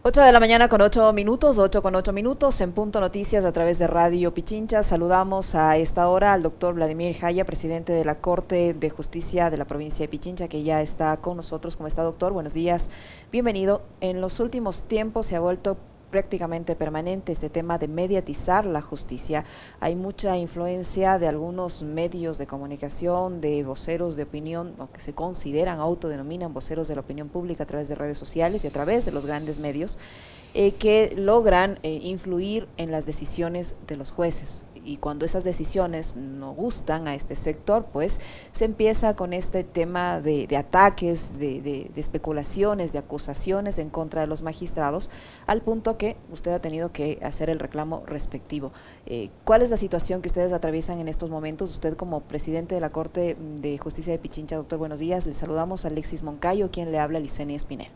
8 de la mañana con 8 minutos, 8 con 8 minutos, en Punto Noticias a través de Radio Pichincha. Saludamos a esta hora al doctor Vladimir Jaya, presidente de la Corte de Justicia de la provincia de Pichincha, que ya está con nosotros. ¿Cómo está, doctor? Buenos días, bienvenido. En los últimos tiempos se ha vuelto prácticamente permanente este tema de mediatizar la justicia. Hay mucha influencia de algunos medios de comunicación, de voceros de opinión, o que se consideran, autodenominan voceros de la opinión pública a través de redes sociales y a través de los grandes medios, que logran influir en las decisiones de los jueces. Y cuando esas decisiones no gustan a este sector, pues se empieza con este tema de ataques, de especulaciones, de acusaciones en contra de los magistrados, al punto que usted ha tenido que hacer el reclamo respectivo. ¿Cuál es la situación que ustedes atraviesan en estos momentos? Usted, como presidente de la Corte de Justicia de Pichincha, doctor, buenos días. Le saludamos a Alexis Moncayo, quien le habla, Licenia Espinel.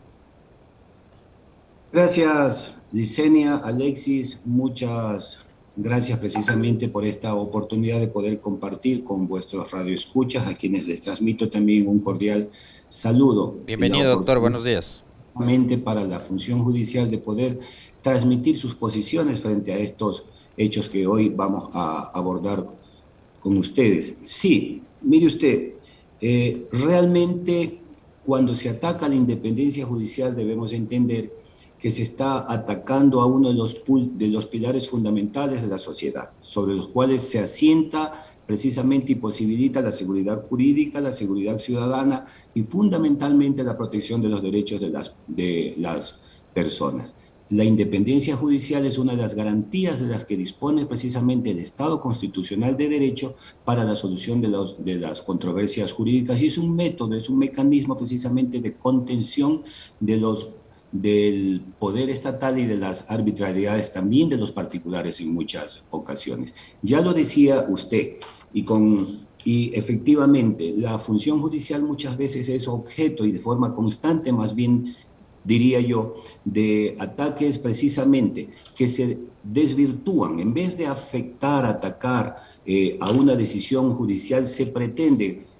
Gracias, Licenia, Alexis, muchas gracias precisamente por esta oportunidad de poder compartir con vuestros radioescuchas, a quienes les transmito también un cordial saludo. Bienvenido, doctor, buenos días. Para la función judicial de poder transmitir sus posiciones frente a estos hechos que hoy vamos a abordar con ustedes. Sí, mire usted, realmente cuando se ataca la independencia judicial debemos entender que se está atacando a uno de los pilares fundamentales de la sociedad, sobre los cuales se asienta precisamente y posibilita la seguridad jurídica, la seguridad ciudadana y fundamentalmente la protección de los derechos de las personas. La independencia judicial es una de las garantías de las que dispone precisamente el Estado constitucional de derecho para la solución de las controversias jurídicas, y es un método, es un mecanismo precisamente de contención del poder estatal y de las arbitrariedades también de los particulares en muchas ocasiones. Ya lo decía usted, y efectivamente la función judicial muchas veces es objeto, y de forma constante más bien diría yo, de ataques precisamente que se desvirtúan. En vez de atacar a una decisión judicial, se pretende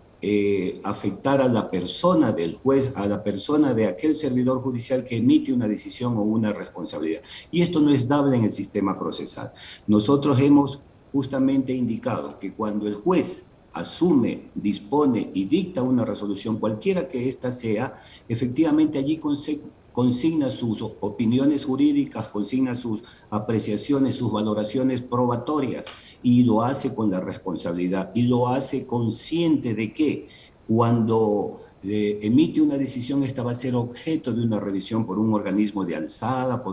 afectar a la persona del juez, a la persona de aquel servidor judicial que emite una decisión o una responsabilidad. Y esto no es dable en el sistema procesal. Nosotros hemos justamente indicado que cuando el juez asume, dispone y dicta una resolución, cualquiera que ésta sea, efectivamente allí consigna sus opiniones jurídicas, consigna sus apreciaciones, sus valoraciones probatorias, y lo hace con la responsabilidad, y lo hace consciente de que cuando emite una decisión, esta va a ser objeto de una revisión por un organismo de alzada,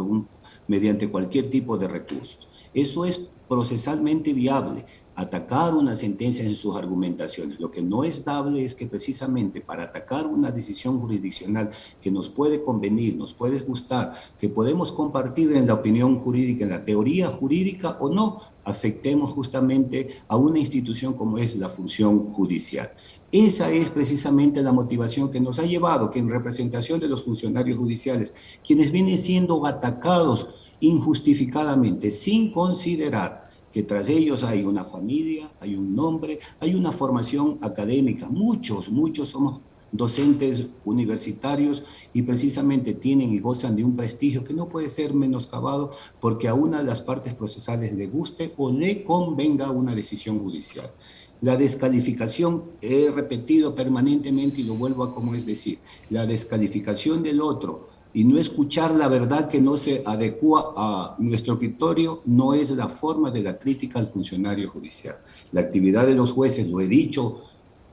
mediante cualquier tipo de recursos. Eso es procesalmente viable, atacar una sentencia en sus argumentaciones. Lo que no es dable es que precisamente para atacar una decisión jurisdiccional que nos puede convenir, nos puede gustar, que podemos compartir en la opinión jurídica, en la teoría jurídica o no, afectemos justamente a una institución como es la función judicial. Esa es precisamente la motivación que nos ha llevado que en representación de los funcionarios judiciales, quienes vienen siendo atacados injustificadamente, sin considerar que tras ellos hay una familia, hay un nombre, hay una formación académica. Muchos somos docentes universitarios y precisamente tienen y gozan de un prestigio que no puede ser menoscabado porque a una de las partes procesales le guste o le convenga una decisión judicial. La descalificación, he repetido permanentemente y lo vuelvo a como es decir, la descalificación del otro y no escuchar la verdad que no se adecua a nuestro criterio no es la forma de la crítica al funcionario judicial. La actividad de los jueces, lo he dicho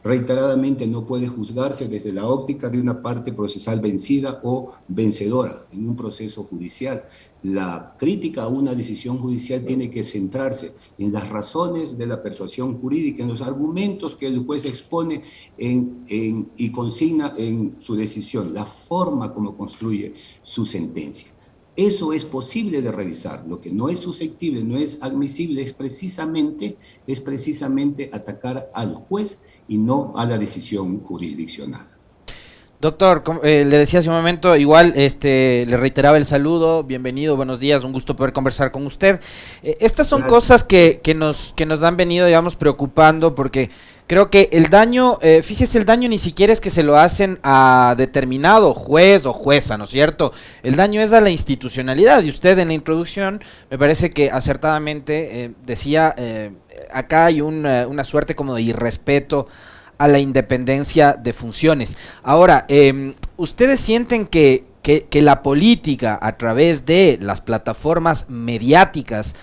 reiteradamente, no puede juzgarse desde la óptica de una parte procesal vencida o vencedora en un proceso judicial. La crítica a una decisión judicial tiene que centrarse en las razones de la persuasión jurídica, en los argumentos que el juez expone y consigna en su decisión, la forma como construye su sentencia. Eso es posible de revisar. Lo que no es susceptible, no es admisible, es precisamente atacar al juez y no a la decisión jurisdiccional. Doctor, le decía hace un momento, igual le reiteraba el saludo, bienvenido, buenos días, un gusto poder conversar con usted. Estas son cosas que nos han venido, digamos, preocupando porque Creo que el daño, fíjese, el daño ni siquiera es que se lo hacen a determinado juez o jueza, ¿no es cierto? El daño es a la institucionalidad, y usted en la introducción me parece que acertadamente decía, acá hay una suerte como de irrespeto a la independencia de funciones. Ahora, ¿ustedes sienten que la política a través de las plataformas mediáticas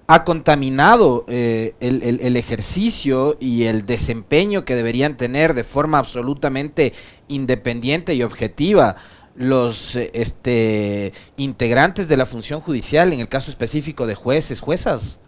ha contaminado el ejercicio y el desempeño que deberían tener de forma absolutamente independiente y objetiva los integrantes de la función judicial, en el caso específico de jueces, juezas?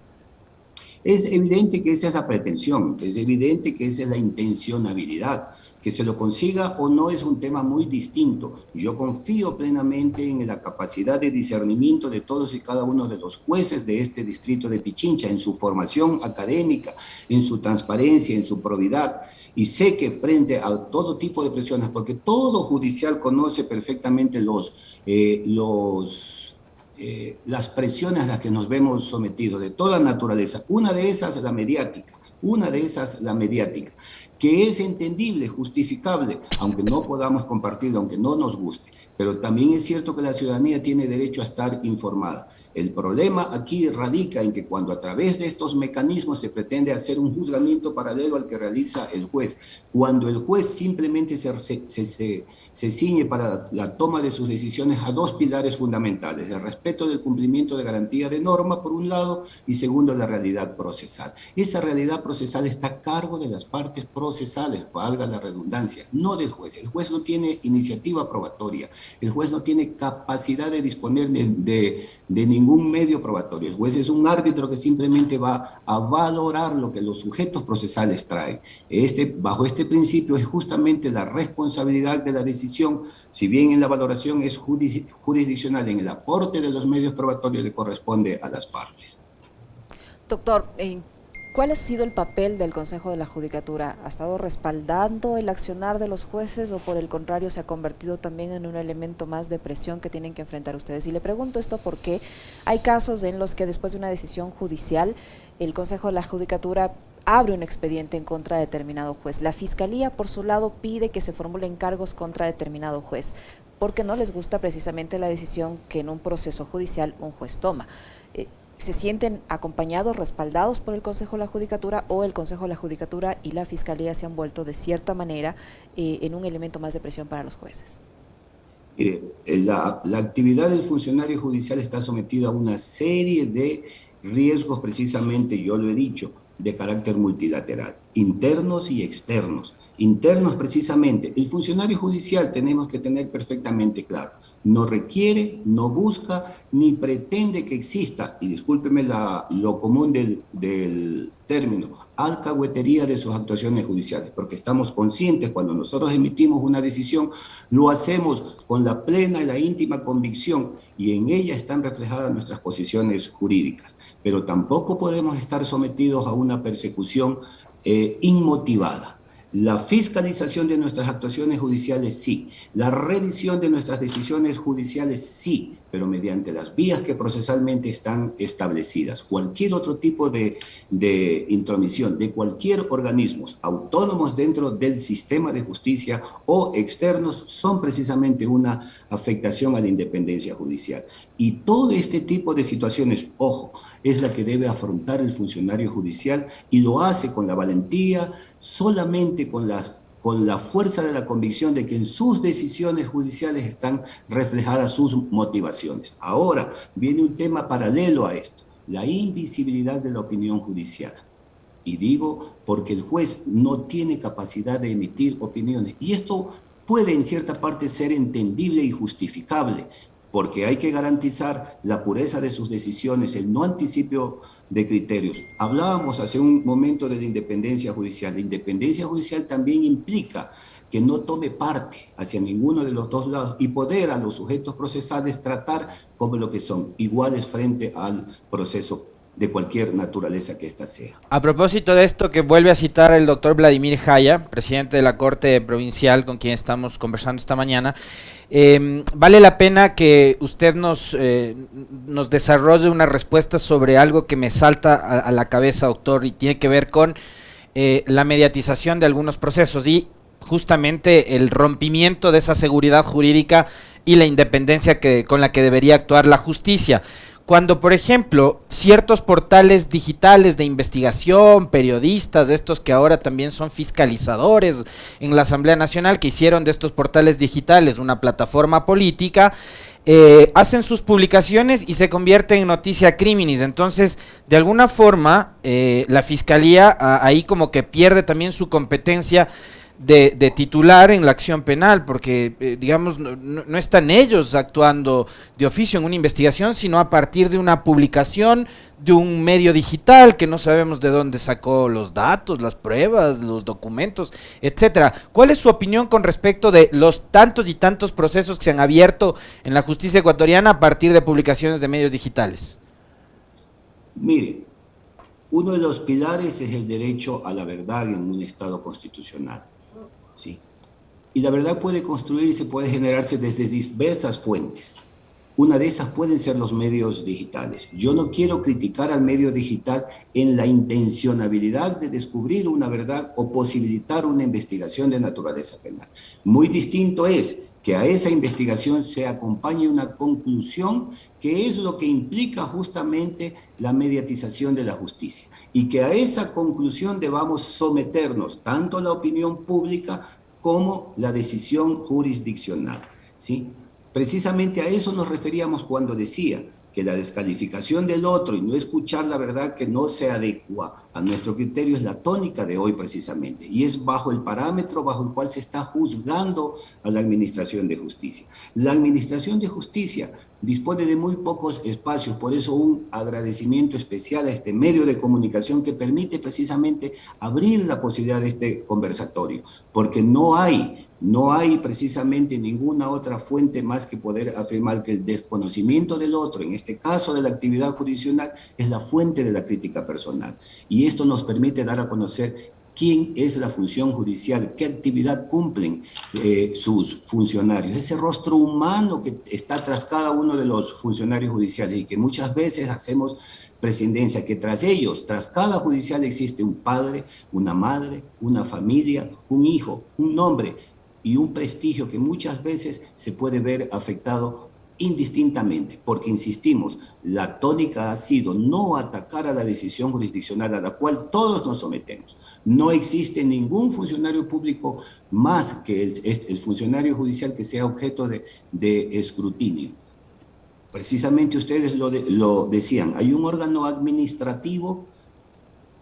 Es evidente que esa es la pretensión, es evidente que esa es la intencionalidad. Que se lo consiga o no es un tema muy distinto. Yo confío plenamente en la capacidad de discernimiento de todos y cada uno de los jueces de este distrito de Pichincha, en su formación académica, en su transparencia, en su probidad. Y sé que frente a todo tipo de presiones, porque todo judicial conoce perfectamente las presiones a las que nos vemos sometidos, de toda naturaleza. Una de esas es la mediática. Que es entendible, justificable, aunque no podamos compartirlo, aunque no nos guste. Pero también es cierto que la ciudadanía tiene derecho a estar informada. El problema aquí radica en que cuando a través de estos mecanismos se pretende hacer un juzgamiento paralelo al que realiza el juez, cuando el juez simplemente se ciñe para la toma de sus decisiones a dos pilares fundamentales: el respeto del cumplimiento de garantía de norma, por un lado, y segundo, la realidad procesal. Esa realidad procesal está a cargo de las partes procesales, valga la redundancia, no del juez. El juez no tiene iniciativa probatoria, el juez no tiene capacidad de disponer de ningún medio probatorio. El juez es un árbitro que simplemente va a valorar lo que los sujetos procesales traen. Bajo este principio es justamente la responsabilidad de la decisión, si bien en la valoración es jurisdiccional, en el aporte de los medios probatorios le corresponde a las partes. Doctor, ¿cuál ha sido el papel del Consejo de la Judicatura? ¿Ha estado respaldando el accionar de los jueces o por el contrario se ha convertido también en un elemento más de presión que tienen que enfrentar ustedes? Y le pregunto esto porque hay casos en los que después de una decisión judicial, el Consejo de la Judicatura abre un expediente en contra de determinado juez. La Fiscalía, por su lado, pide que se formulen cargos contra determinado juez, porque no les gusta precisamente la decisión que en un proceso judicial un juez toma. ¿Se sienten acompañados, respaldados por el Consejo de la Judicatura, o el Consejo de la Judicatura y la Fiscalía se han vuelto de cierta manera en un elemento más de presión para los jueces? Mire, la actividad del funcionario judicial está sometida a una serie de riesgos, precisamente, yo lo he dicho, de carácter multilateral, internos y externos. Internos, precisamente, el funcionario judicial tenemos que tener perfectamente claro: no requiere, no busca, ni pretende que exista, y discúlpeme lo común del término, alcahuetería de sus actuaciones judiciales, porque estamos conscientes, cuando nosotros emitimos una decisión, lo hacemos con la plena y la íntima convicción, y en ella están reflejadas nuestras posiciones jurídicas. Pero tampoco podemos estar sometidos a una persecución inmotivada. La fiscalización de nuestras actuaciones judiciales, sí. La revisión de nuestras decisiones judiciales, sí, pero mediante las vías que procesalmente están establecidas. Cualquier otro tipo de intromisión de cualquier organismo, autónomos dentro del sistema de justicia o externos, son precisamente una afectación a la independencia judicial. Y todo este tipo de situaciones, ojo, es la que debe afrontar el funcionario judicial, y lo hace con la valentía, solamente con la fuerza de la convicción de que en sus decisiones judiciales están reflejadas sus motivaciones. Ahora viene un tema paralelo a esto: la invisibilidad de la opinión judicial. Y digo porque el juez no tiene capacidad de emitir opiniones. Y esto puede en cierta parte ser entendible y justificable, porque hay que garantizar la pureza de sus decisiones, el no anticipio de criterios. Hablábamos hace un momento de la independencia judicial. La independencia judicial también implica que no tome parte hacia ninguno de los dos lados y poder a los sujetos procesales tratar como lo que son, iguales frente al proceso de cualquier naturaleza que ésta sea. A propósito de esto que vuelve a citar el doctor Vladimir Jaya, presidente de la Corte Provincial, con quien estamos conversando esta mañana, vale la pena que usted nos desarrolle una respuesta sobre algo que me salta a la cabeza, doctor, y tiene que ver con la mediatización de algunos procesos y justamente el rompimiento de esa seguridad jurídica y la independencia con la que debería actuar la justicia. Cuando, por ejemplo, ciertos portales digitales de investigación, periodistas, de estos que ahora también son fiscalizadores en la Asamblea Nacional, que hicieron de estos portales digitales una plataforma política, hacen sus publicaciones y se convierten en noticia criminis. Entonces, de alguna forma, la Fiscalía ahí como que pierde también su competencia de titular en la acción penal, porque digamos no están ellos actuando de oficio en una investigación, sino a partir de una publicación de un medio digital que no sabemos de dónde sacó los datos, las pruebas, los documentos, etcétera. ¿Cuál es su opinión con respecto de los tantos y tantos procesos que se han abierto en la justicia ecuatoriana a partir de publicaciones de medios digitales? Mire, uno de los pilares es el derecho a la verdad en un Estado constitucional. ¿Sí? Y la verdad puede construirse, puede generarse desde diversas fuentes. Una de esas pueden ser los medios digitales. Yo no quiero criticar al medio digital en la intencionalidad de descubrir una verdad o posibilitar una investigación de naturaleza penal. Muy distinto es que a esa investigación se acompañe una conclusión, que es lo que implica justamente la mediatización de la justicia, y que a esa conclusión debamos someternos tanto la opinión pública como la decisión jurisdiccional, ¿sí? Precisamente a eso nos referíamos cuando decía que la descalificación del otro y no escuchar la verdad que no se adecua a nuestro criterio es la tónica de hoy precisamente, y es bajo el parámetro bajo el cual se está juzgando a la Administración de Justicia. La Administración de Justicia dispone de muy pocos espacios, por eso un agradecimiento especial a este medio de comunicación que permite precisamente abrir la posibilidad de este conversatorio, porque no hay precisamente ninguna otra fuente más que poder afirmar que el desconocimiento del otro, en este caso de la actividad jurisdiccional, es la fuente de la crítica personal. Y esto nos permite dar a conocer quién es la función judicial, qué actividad cumplen sus funcionarios, ese rostro humano que está tras cada uno de los funcionarios judiciales y que muchas veces hacemos presidencia, que tras ellos, tras cada judicial existe un padre, una madre, una familia, un hijo, un nombre y un prestigio que muchas veces se puede ver afectado indistintamente, porque insistimos, la tónica ha sido no atacar a la decisión jurisdiccional a la cual todos nos sometemos. No existe ningún funcionario público más que el funcionario judicial que sea objeto de escrutinio. Precisamente ustedes lo decían, hay un órgano administrativo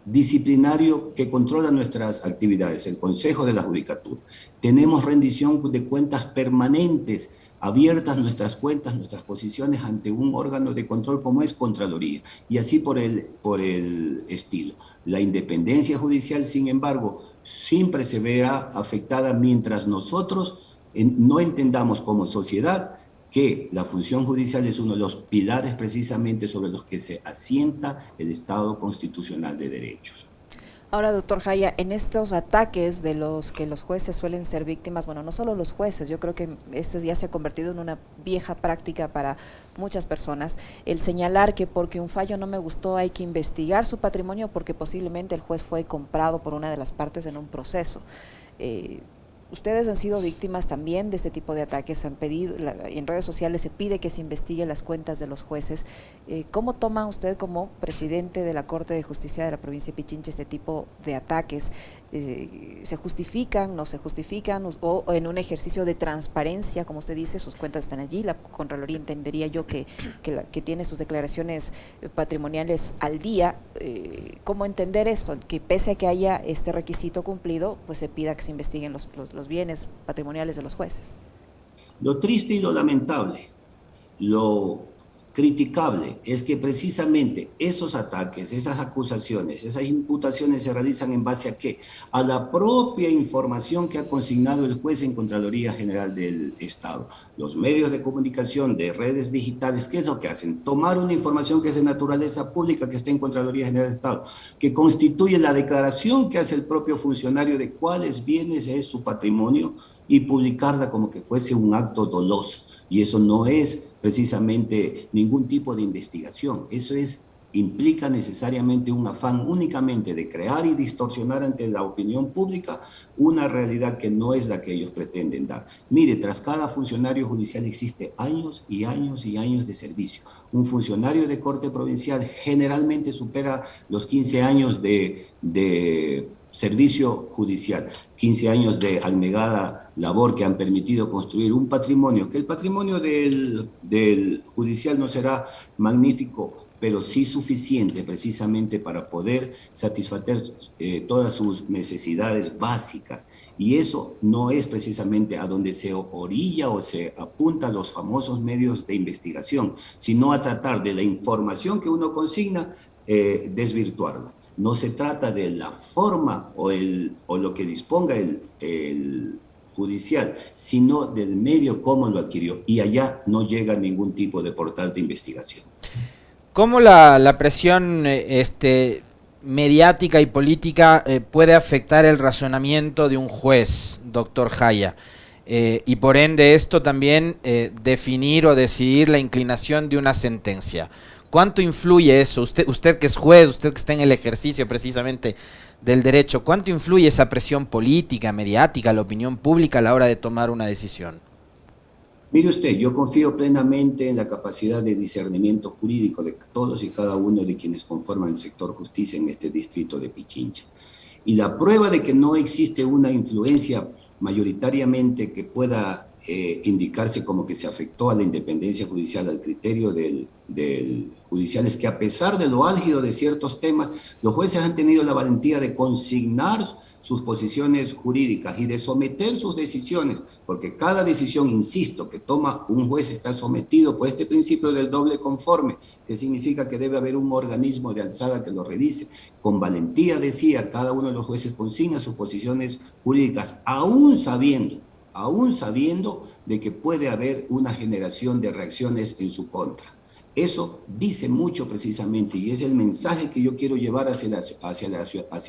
disciplinario que controla nuestras actividades, el Consejo de la Judicatura. Tenemos rendición de cuentas permanentes, abiertas nuestras cuentas, nuestras posiciones ante un órgano de control como es Contraloría, y así por el estilo. La independencia judicial, sin embargo, siempre se verá afectada mientras nosotros no entendamos como sociedad que la función judicial es uno de los pilares precisamente sobre los que se asienta el Estado constitucional de derechos. Ahora, doctor Jaya, en estos ataques de los que los jueces suelen ser víctimas, bueno, no solo los jueces, yo creo que esto ya se ha convertido en una vieja práctica para muchas personas, el señalar que porque un fallo no me gustó hay que investigar su patrimonio porque posiblemente el juez fue comprado por una de las partes en un proceso. Ustedes han sido víctimas también de este tipo de ataques, han pedido, en redes sociales se pide que se investigue las cuentas de los jueces. ¿Cómo toma usted como presidente de la Corte de Justicia de la provincia de Pichincha este tipo de ataques? ¿Se justifican, no se justifican, o en un ejercicio de transparencia, como usted dice, sus cuentas están allí, la Contraloría entendería yo que tiene sus declaraciones patrimoniales al día? ¿Cómo entender esto? Que pese a que haya este requisito cumplido, pues se pida que se investiguen los bienes patrimoniales de los jueces. Lo triste y lo lamentable, lo criticable es que precisamente esos ataques, esas acusaciones, esas imputaciones se realizan en base a ¿qué? A la propia información que ha consignado el juez en Contraloría General del Estado. Los medios de comunicación de redes digitales, ¿qué es lo que hacen? Tomar una información que es de naturaleza pública, que está en Contraloría General del Estado, que constituye la declaración que hace el propio funcionario de cuáles bienes es su patrimonio, y publicarla como que fuese un acto doloso. Y eso no es precisamente ningún tipo de investigación, eso es implica necesariamente un afán únicamente de crear y distorsionar ante la opinión pública una realidad que no es la que ellos pretenden dar. Mire, tras cada funcionario judicial existe años y años y años de servicio. Un funcionario de corte provincial generalmente supera los 15 años de servicio judicial, 15 años de abnegada labor que han permitido construir un patrimonio, que el patrimonio del judicial no será magnífico, pero sí suficiente precisamente para poder satisfacer todas sus necesidades básicas. Y eso no es precisamente a donde se orilla o se apunta a los famosos medios de investigación, sino a tratar de la información que uno consigna, desvirtuarla. No se trata de la forma o lo que disponga el judicial, sino del medio cómo lo adquirió. Y allá no llega ningún tipo de portal de investigación. ¿Cómo la presión mediática y política puede afectar el razonamiento de un juez, doctor Jaya? Y por ende esto también definir o decidir la inclinación de una sentencia. ¿Cuánto influye eso? Usted que es juez, usted que está en el ejercicio precisamente del derecho, ¿cuánto influye esa presión política, mediática, la opinión pública a la hora de tomar una decisión? Mire usted, yo confío plenamente en la capacidad de discernimiento jurídico de todos y cada uno de quienes conforman el sector justicia en este distrito de Pichincha. Y la prueba de que no existe una influencia mayoritariamente que pueda indicarse como que se afectó a la independencia judicial, al criterio del judicial, es que a pesar de lo álgido de ciertos temas, los jueces han tenido la valentía de consignar sus posiciones jurídicas y de someter sus decisiones, porque cada decisión, insisto, que toma un juez está sometido por este principio del doble conforme, que significa que debe haber un organismo de alzada que lo revise. Con valentía, decía, cada uno de los jueces consigna sus posiciones jurídicas, aún sabiendo de que puede haber una generación de reacciones en su contra. Eso dice mucho precisamente y es el mensaje que yo quiero llevar hacia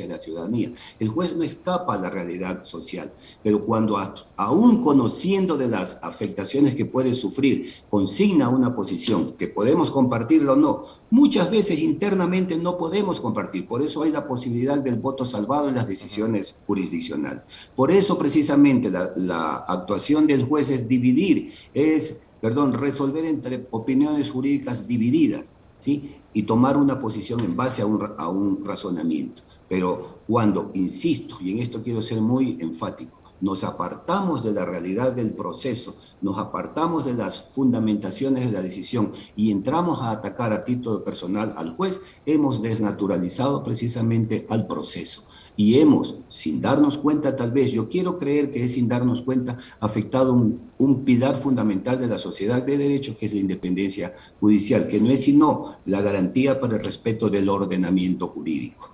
la ciudadanía. El juez no escapa a la realidad social, pero cuando aún conociendo de las afectaciones que puede sufrir, consigna una posición que podemos compartirla o no, muchas veces internamente no podemos compartir. Por eso hay la posibilidad del voto salvado en las decisiones jurisdiccionales. Por eso precisamente la actuación del juez es resolver entre opiniones jurídicas divididas, ¿sí? Y tomar una posición en base a un razonamiento. Pero cuando, insisto, y en esto quiero ser muy enfático, nos apartamos de la realidad del proceso, nos apartamos de las fundamentaciones de la decisión y entramos a atacar a título personal al juez, hemos desnaturalizado precisamente al proceso. Y hemos, sin darnos cuenta tal vez, yo quiero creer que es sin darnos cuenta, afectado un pilar fundamental de la sociedad de derecho, que es la independencia judicial, que no es sino la garantía para el respeto del ordenamiento jurídico.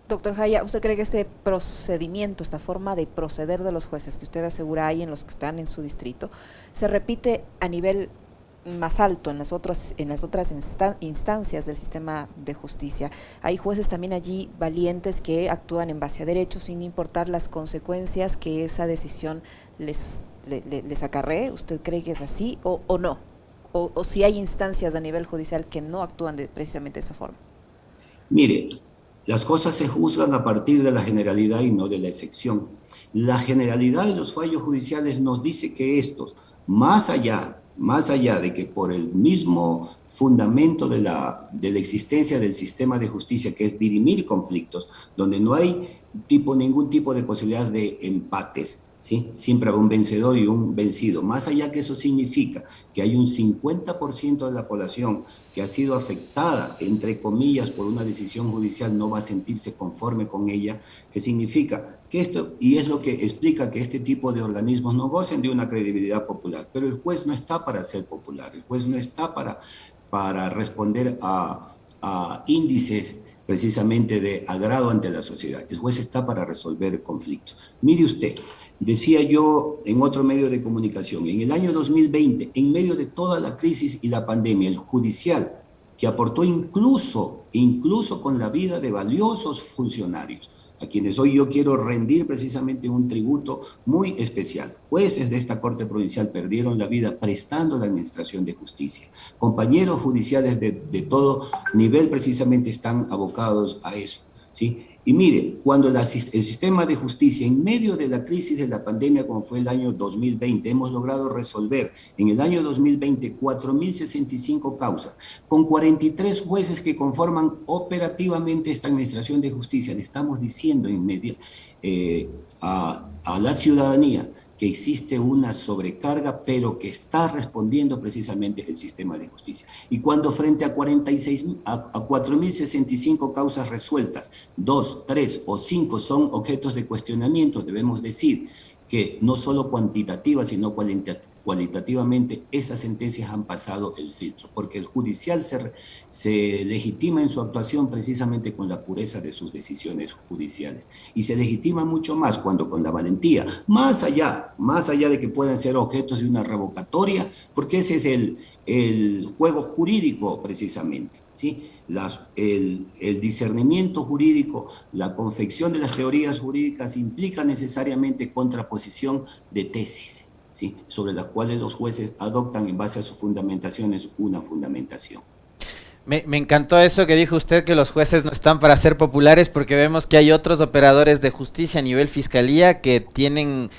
Doctor Jaya, ¿usted cree que este procedimiento, esta forma de proceder de los jueces que usted asegura hay en los que están en su distrito, se repite a nivel más alto en las otras instancias del sistema de justicia? Hay jueces también allí valientes que actúan en base a derecho sin importar las consecuencias que esa decisión les acarree. ¿Usted cree que es así o no? O si hay instancias a nivel judicial que no actúan precisamente de esa forma. Mire, las cosas se juzgan a partir de la generalidad y no de la excepción. La generalidad de los fallos judiciales nos dice que estos, más allá de que por el mismo fundamento de la existencia del sistema de justicia, que es dirimir conflictos, donde no hay ningún tipo de posibilidad de empates, ¿sí? Siempre habrá un vencedor y un vencido. Más allá que eso significa que hay un 50% de la población que ha sido afectada, entre comillas, por una decisión judicial, no va a sentirse conforme con ella, que significa que esto, y es lo que explica que este tipo de organismos no gocen de una credibilidad popular, pero el juez no está para ser popular, el juez no está para responder a índices precisamente de agrado ante la sociedad. El juez está para resolver conflictos. Mire usted, decía yo en otro medio de comunicación, en el año 2020, en medio de toda la crisis y la pandemia, el judicial, que aportó incluso con la vida de valiosos funcionarios, a quienes hoy yo quiero rendir precisamente un tributo muy especial. Jueces de esta Corte Provincial perdieron la vida prestando la administración de justicia. Compañeros judiciales de todo nivel precisamente están abocados a eso, ¿sí? Y mire, cuando el sistema de justicia, en medio de la crisis de la pandemia, como fue el año 2020, hemos logrado resolver en el año 2020 4.065 causas, con 43 jueces que conforman operativamente esta administración de justicia. Le estamos diciendo a la ciudadanía que existe una sobrecarga, pero que está respondiendo precisamente el sistema de justicia. Y cuando frente a 4.065 causas resueltas, 2, 3 o 5 son objetos de cuestionamiento, debemos decir que no solo cuantitativa, sino cualitativamente esas sentencias han pasado el filtro, porque el judicial se legitima en su actuación precisamente con la pureza de sus decisiones judiciales, y se legitima mucho más cuando con la valentía, más allá de que puedan ser objetos de una revocatoria, porque ese es el juego jurídico precisamente, ¿sí? El discernimiento jurídico, la confección de las teorías jurídicas implica necesariamente contraposición de tesis, ¿sí? Sobre las cuales los jueces adoptan en base a sus fundamentaciones una fundamentación. Me encantó eso que dijo usted, que los jueces no están para ser populares, porque vemos que hay otros operadores de justicia a nivel fiscalía que tienen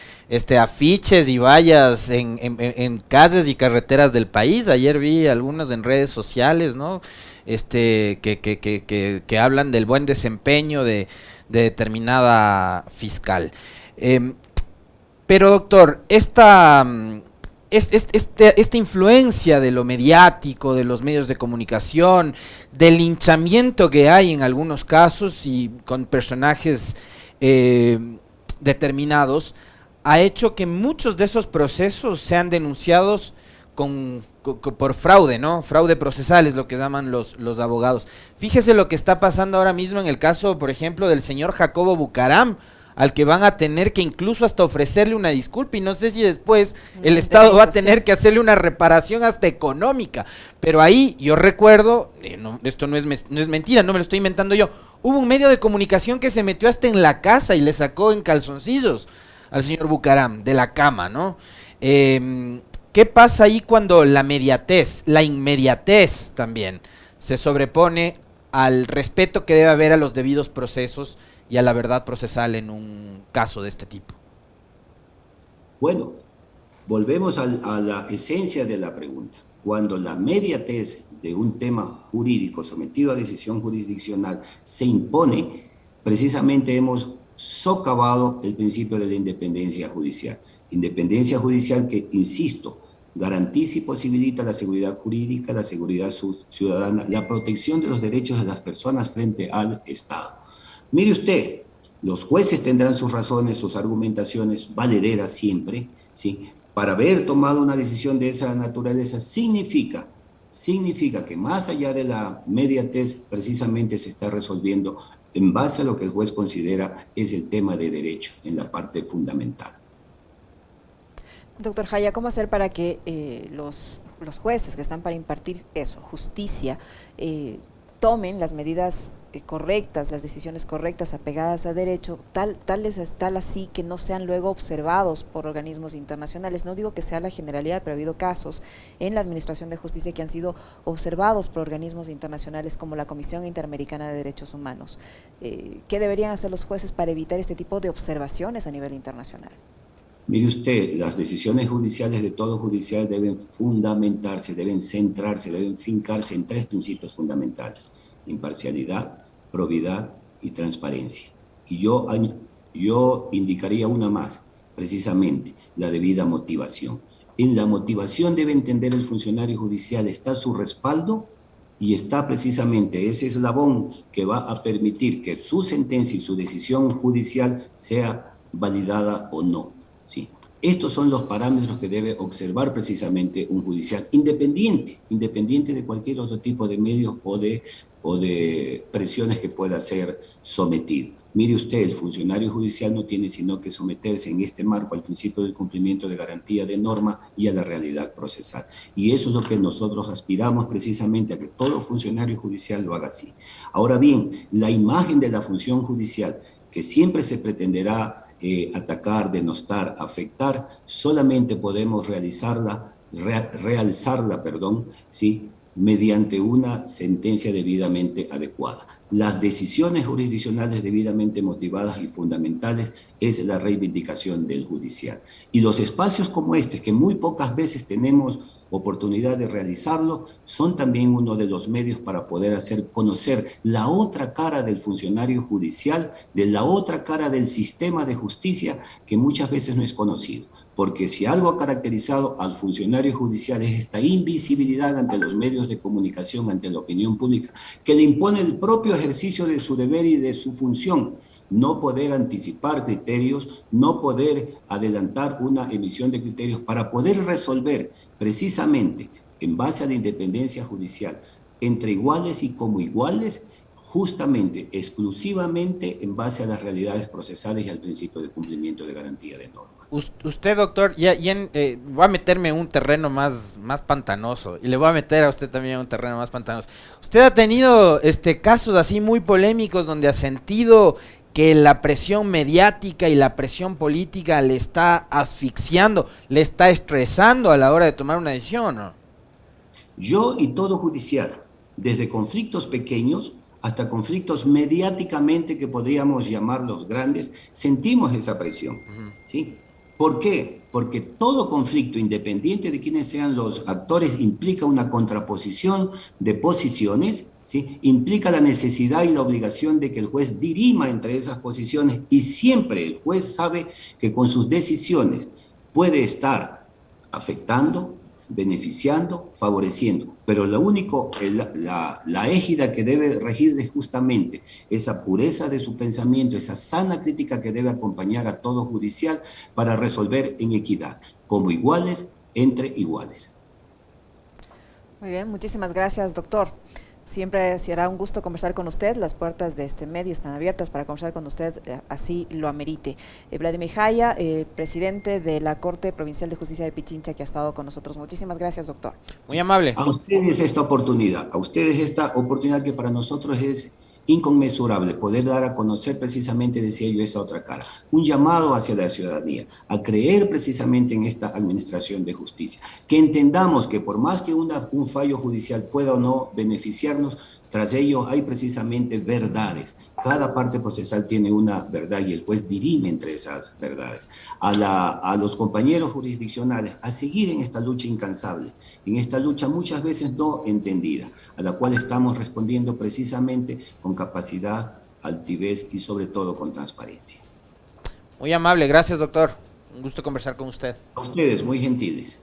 afiches y vallas en calles y carreteras del país. Ayer vi algunos en redes sociales, ¿no? Que hablan del buen desempeño de determinada fiscal. Pero doctor, esta influencia de lo mediático, de los medios de comunicación, del linchamiento que hay en algunos casos y con personajes determinados, ha hecho que muchos de esos procesos sean denunciados por fraude, ¿no? Fraude procesal es lo que llaman los abogados. Fíjese lo que está pasando ahora mismo en el caso, por ejemplo, del señor Jacobo Bucaram, al que van a tener que incluso hasta ofrecerle una disculpa, y no sé si después el Estado va a tener que hacerle una reparación hasta económica. Pero ahí yo recuerdo, esto no es mentira, no me lo estoy inventando yo, hubo un medio de comunicación que se metió hasta en la casa y le sacó en calzoncillos al señor Bucaram de la cama, ¿no? ¿Qué pasa ahí cuando la inmediatez también se sobrepone al respeto que debe haber a los debidos procesos y a la verdad procesal en un caso de este tipo? Bueno, volvemos a la esencia de la pregunta. Cuando la mediatez de un tema jurídico sometido a decisión jurisdiccional se impone, precisamente hemos socavado el principio de la independencia judicial. Independencia judicial que, insisto, garantiza y posibilita la seguridad jurídica, la seguridad ciudadana, la protección de los derechos de las personas frente al Estado. Mire usted, los jueces tendrán sus razones, sus argumentaciones valederas siempre, ¿sí? Para haber tomado una decisión de esa naturaleza significa que más allá de la mediatez precisamente se está resolviendo en base a lo que el juez considera es el tema de derecho en la parte fundamental. Doctor Jaya, ¿cómo hacer para que los jueces que están para impartir justicia, tomen las medidas correctas, las decisiones correctas, apegadas a derecho, tal así que no sean luego observados por organismos internacionales? No digo que sea la generalidad, pero ha habido casos en la Administración de Justicia que han sido observados por organismos internacionales como la Comisión Interamericana de Derechos Humanos. ¿Qué deberían hacer los jueces para evitar este tipo de observaciones a nivel internacional? Mire usted, las decisiones judiciales de todo judicial deben fundamentarse, deben centrarse, deben fincarse en tres principios fundamentales: imparcialidad, probidad y transparencia. Y yo indicaría una más, precisamente, la debida motivación. En la motivación debe entender el funcionario judicial, está su respaldo y está precisamente ese eslabón que va a permitir que su sentencia y su decisión judicial sea validada o no. ¿Sí? Estos son los parámetros que debe observar precisamente un judicial independiente de cualquier otro tipo de medios o de presiones que pueda ser sometido. Mire usted, el funcionario judicial no tiene sino que someterse en este marco al principio del cumplimiento de garantía de norma y a la realidad procesal. Y eso es lo que nosotros aspiramos precisamente, a que todo funcionario judicial lo haga así. Ahora bien, la imagen de la función judicial que siempre se pretenderá atacar, denostar, afectar, solamente podemos realzarla, ¿sí? Mediante una sentencia debidamente adecuada. Las decisiones jurisdiccionales debidamente motivadas y fundamentales es la reivindicación del judicial. Y los espacios como este, que muy pocas veces tenemos oportunidad de realizarlo, son también uno de los medios para poder hacer conocer la otra cara del funcionario judicial, de la otra cara del sistema de justicia que muchas veces no es conocido. Porque si algo ha caracterizado al funcionario judicial es esta invisibilidad ante los medios de comunicación, ante la opinión pública, que le impone el propio ejercicio de su deber y de su función, no poder anticipar criterios, no poder adelantar una emisión de criterios para poder resolver precisamente en base a la independencia judicial entre iguales y como iguales, justamente, exclusivamente en base a las realidades procesales y al principio de cumplimiento de garantía de norma. Usted, doctor, voy a meterme en un terreno más pantanoso y le voy a meter a usted también en un terreno más pantanoso. ¿Usted ha tenido casos así muy polémicos donde ha sentido que la presión mediática y la presión política le está asfixiando, le está estresando a la hora de tomar una decisión, ¿no? Yo y todo judicial, desde conflictos pequeños hasta conflictos mediáticamente que podríamos llamarlos grandes, sentimos esa presión, ¿sí? ¿Por qué? Porque todo conflicto, independiente de quiénes sean los actores, implica una contraposición de posiciones, ¿sí? Implica la necesidad y la obligación de que el juez dirima entre esas posiciones, y siempre el juez sabe que con sus decisiones puede estar afectando, beneficiando, favoreciendo, pero la égida que debe regir es justamente esa pureza de su pensamiento, esa sana crítica que debe acompañar a todo judicial para resolver en equidad, como iguales entre iguales. Muy bien, muchísimas gracias, doctor. Siempre será un gusto conversar con usted. Las puertas de este medio están abiertas para conversar con usted, así lo amerite. Vladimir Jaya, presidente de la Corte Provincial de Justicia de Pichincha, que ha estado con nosotros. Muchísimas gracias, doctor. Muy amable. A ustedes esta oportunidad que para nosotros es inconmensurable, poder dar a conocer precisamente, decía yo, esa otra cara. Un llamado hacia la ciudadanía a creer precisamente en esta administración de justicia. Que entendamos que por más que un fallo judicial pueda o no beneficiarnos, tras ello hay precisamente verdades. Cada parte procesal tiene una verdad y el juez dirime entre esas verdades. A los compañeros jurisdiccionales a seguir en esta lucha incansable, en esta lucha muchas veces no entendida, a la cual estamos respondiendo precisamente con capacidad, altivez y sobre todo con transparencia. Muy amable, gracias, doctor. Un gusto conversar con usted. A ustedes, muy gentiles.